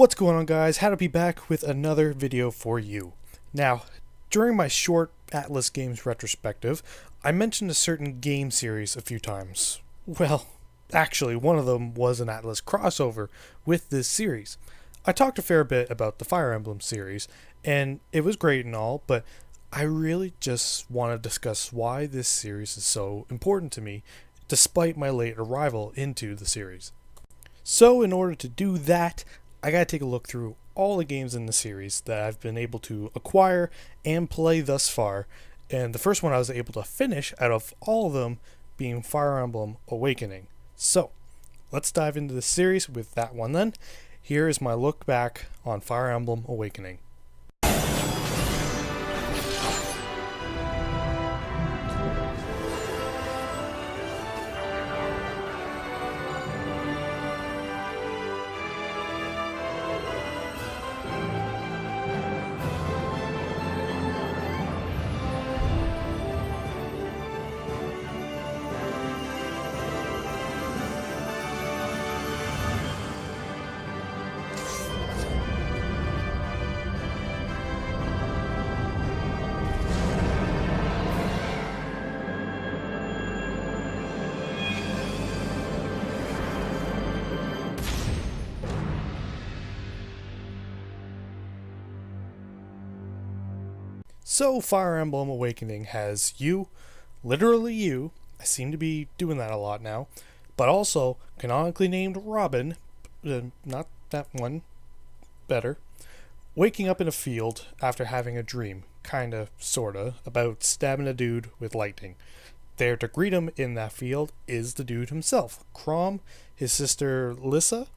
What's going on, guys? How to be back with another video for you. Now, during my short Atlas Games retrospective, I mentioned a certain game series a few times. Well, actually, one of them was an Atlas crossover with this series. I talked a fair bit about the Fire Emblem series, and it was great and all, but I really just want to discuss why this series is so important to me, despite my late arrival into the series. So in order to do that, I gotta take a look through all the games in the series that I've been able to acquire and play thus far, and the first one I was able to finish out of all of them being Fire Emblem Awakening. So, let's dive into the series with that one then. Here is my look back on Fire Emblem Awakening. So, Fire Emblem Awakening has you, literally you, I seem to be doing that a lot now, but also canonically named Robin, not that one, better, waking up in a field after having a dream, kinda, sorta, about stabbing a dude with lightning. There to greet him in that field is the dude himself, Chrom, his sister Lisa,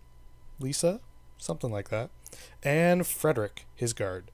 something like that, and Frederick, his guard.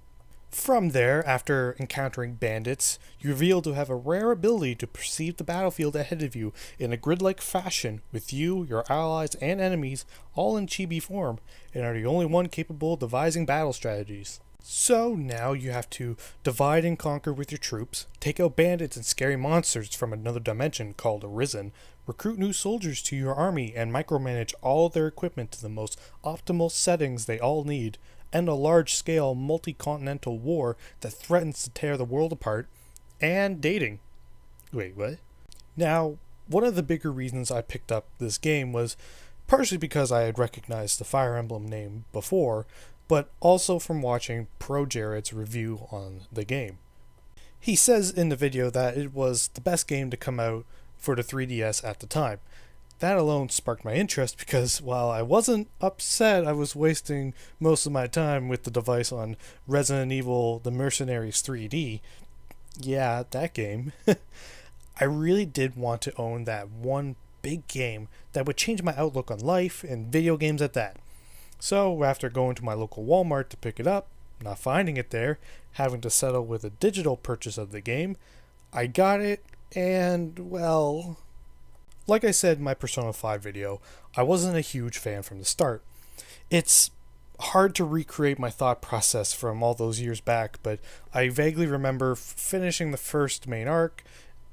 From there, after encountering bandits, you reveal to have a rare ability to perceive the battlefield ahead of you in a grid-like fashion, with you, your allies, and enemies all in chibi form, and are the only one capable of devising battle strategies. So now you have to divide and conquer with your troops, take out bandits and scary monsters from another dimension called Arisen, recruit new soldiers to your army, and micromanage all their equipment to the most optimal settings they all need, end a large-scale multi-continental war that threatens to tear the world apart, and dating. Wait, what? Now, one of the bigger reasons I picked up this game was partially because I had recognized the Fire Emblem name before, but also from watching ProJared's review on the game. He says in the video that it was the best game to come out for the 3DS at the time. That alone sparked my interest because while I wasn't upset I was wasting most of my time with the device on Resident Evil The Mercenaries 3D, yeah, that game, I really did want to own that one big game that would change my outlook on life and video games at that. So after going to my local Walmart to pick it up, not finding it there, having to settle with a digital purchase of the game, I got it and, well, like I said in my Persona 5 video, I wasn't a huge fan from the start. It's hard to recreate my thought process from all those years back, but I vaguely remember finishing the first main arc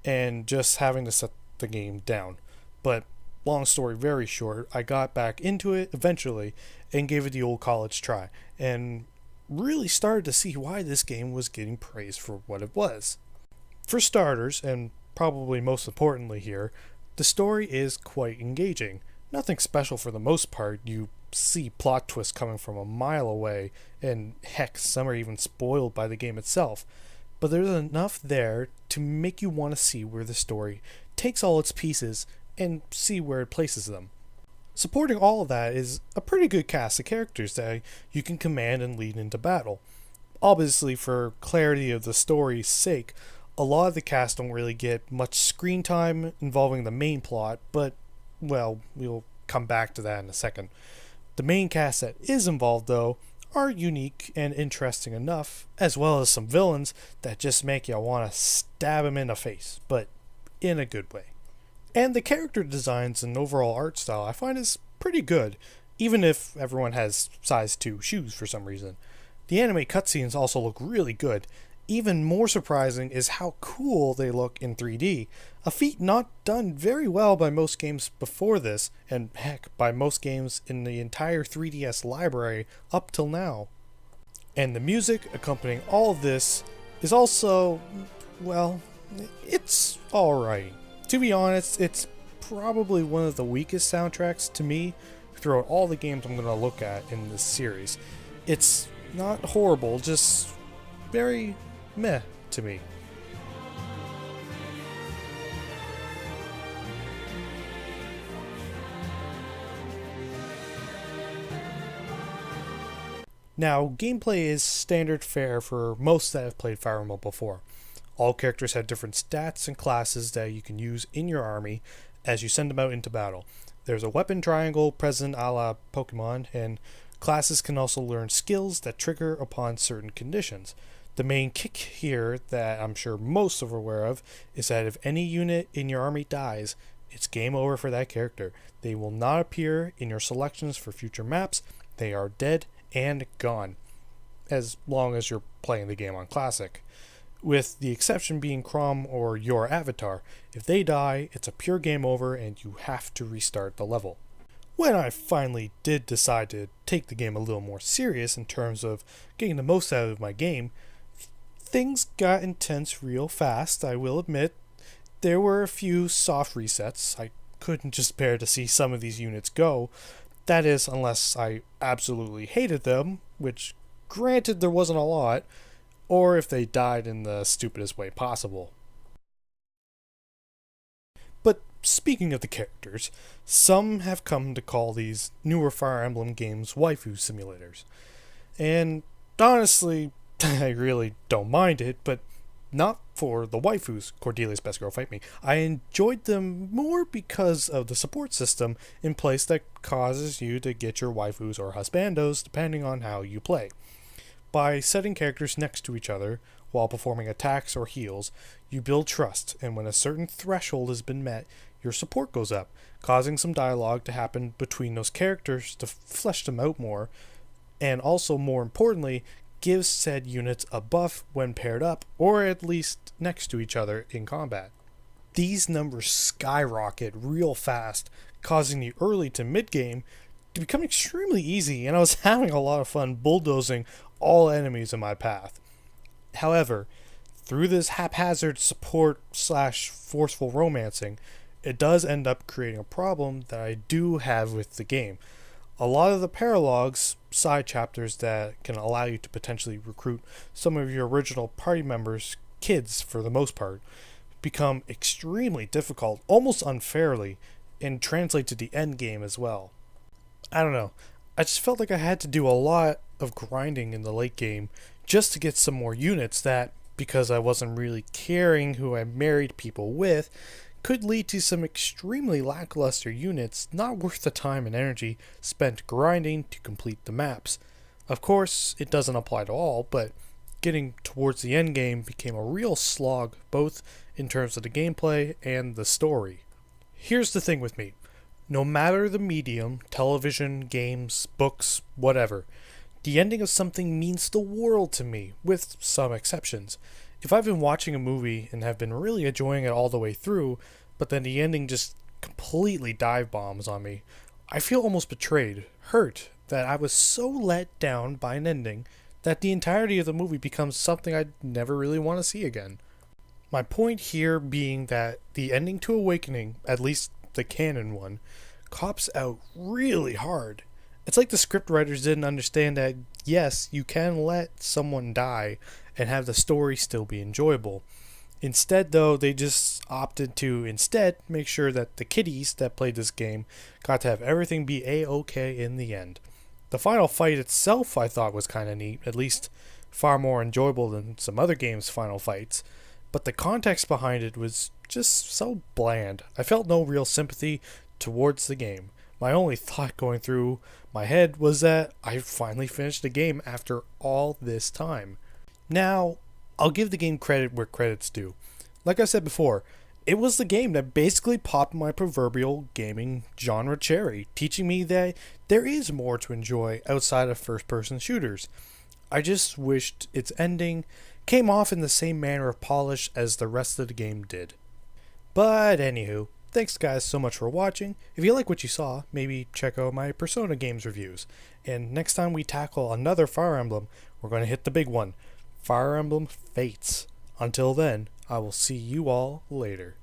and just having to set the game down. But long story very short, I got back into it eventually and gave it the old college try, and really started to see why this game was getting praised for what it was. For starters, and probably most importantly here, the story is quite engaging. Nothing special for the most part. You see plot twists coming from a mile away, and heck, some are even spoiled by the game itself. But there's enough there to make you want to see where the story takes all its pieces and see where it places them. Supporting all of that is a pretty good cast of characters that you can command and lead into battle. Obviously, for clarity of the story's sake, a lot of the cast don't really get much screen time involving the main plot, but, well, we'll come back to that in a second. The main cast that is involved, though, are unique and interesting enough, as well as some villains that just make you want to stab them in the face, but in a good way. And the character designs and overall art style I find is pretty good, even if everyone has size 2 shoes for some reason. The anime cutscenes also look really good, Even more surprising is how cool they look in 3D, a feat not done very well by most games before this, and heck, by most games in the entire 3DS library up till now. And the music accompanying all of this is also, well, it's alright. To be honest, it's probably one of the weakest soundtracks to me throughout all the games I'm going to look at in this series. It's not horrible, just very meh to me. Now, gameplay is standard fare for most that have played Fire Emblem before. All characters have different stats and classes that you can use in your army as you send them out into battle. There's a weapon triangle present a la Pokemon, and classes can also learn skills that trigger upon certain conditions. The main kick here that I'm sure most are aware of is that if any unit in your army dies, it's game over for that character. They will not appear in your selections for future maps. They are dead and gone, as long as you're playing the game on Classic, with the exception being Chrom or your avatar. If they die, it's a pure game over and you have to restart the level. When I finally did decide to take the game a little more serious in terms of getting the most out of my game, things got intense real fast, I will admit. There were a few soft resets. I couldn't just bear to see some of these units go. That is, unless I absolutely hated them, which granted there wasn't a lot, or if they died in the stupidest way possible. But speaking of the characters, some have come to call these newer Fire Emblem games waifu simulators. And honestly, I really don't mind it, but not for the waifus. Cordelia's best girl fight me. I enjoyed them more because of the support system in place that causes you to get your waifus or husbandos depending on how you play. By setting characters next to each other while performing attacks or heals, you build trust, and when a certain threshold has been met, your support goes up, causing some dialogue to happen between those characters to flesh them out more, and also, more importantly, gives said units a buff when paired up, or at least next to each other in combat. These numbers skyrocket real fast, causing the early to mid game to become extremely easy, and I was having a lot of fun bulldozing all enemies in my path. However, through this haphazard support / forceful romancing, it does end up creating a problem that I do have with the game. A lot of the paralogs, side chapters that can allow you to potentially recruit some of your original party members' kids for the most part, become extremely difficult, almost unfairly, and translate to the end game as well. I don't know, I just felt like I had to do a lot of grinding in the late game just to get some more units that, because I wasn't really caring who I married people with, could lead to some extremely lackluster units not worth the time and energy spent grinding to complete the maps. Of course, it doesn't apply to all, but getting towards the end game became a real slog both in terms of the gameplay and the story. Here's the thing with me. No matter the medium, television, games, books, whatever, the ending of something means the world to me, with some exceptions. If I've been watching a movie and have been really enjoying it all the way through, but then the ending just completely dive bombs on me, I feel almost betrayed, hurt, that I was so let down by an ending that the entirety of the movie becomes something I'd never really want to see again. My point here being that the ending to Awakening, at least the canon one, cops out really hard. It's like the scriptwriters didn't understand that, yes, you can let someone die and have the story still be enjoyable. Instead, though, they just opted to make sure that the kiddies that played this game got to have everything be A-okay in the end. The final fight itself I thought was kind of neat, at least far more enjoyable than some other games' final fights, but the context behind it was just so bland. I felt no real sympathy towards the game. My only thought going through my head was that I finally finished the game after all this time. Now, I'll give the game credit where credit's due. Like I said before, it was the game that basically popped my proverbial gaming genre cherry, teaching me that there is more to enjoy outside of first-person shooters. I just wished its ending came off in the same manner of polish as the rest of the game did. But anywho, thanks guys so much for watching. If you like what you saw, maybe check out my Persona games reviews. And next time we tackle another Fire Emblem, we're going to hit the big one, Fire Emblem Fates. Until then, I will see you all later.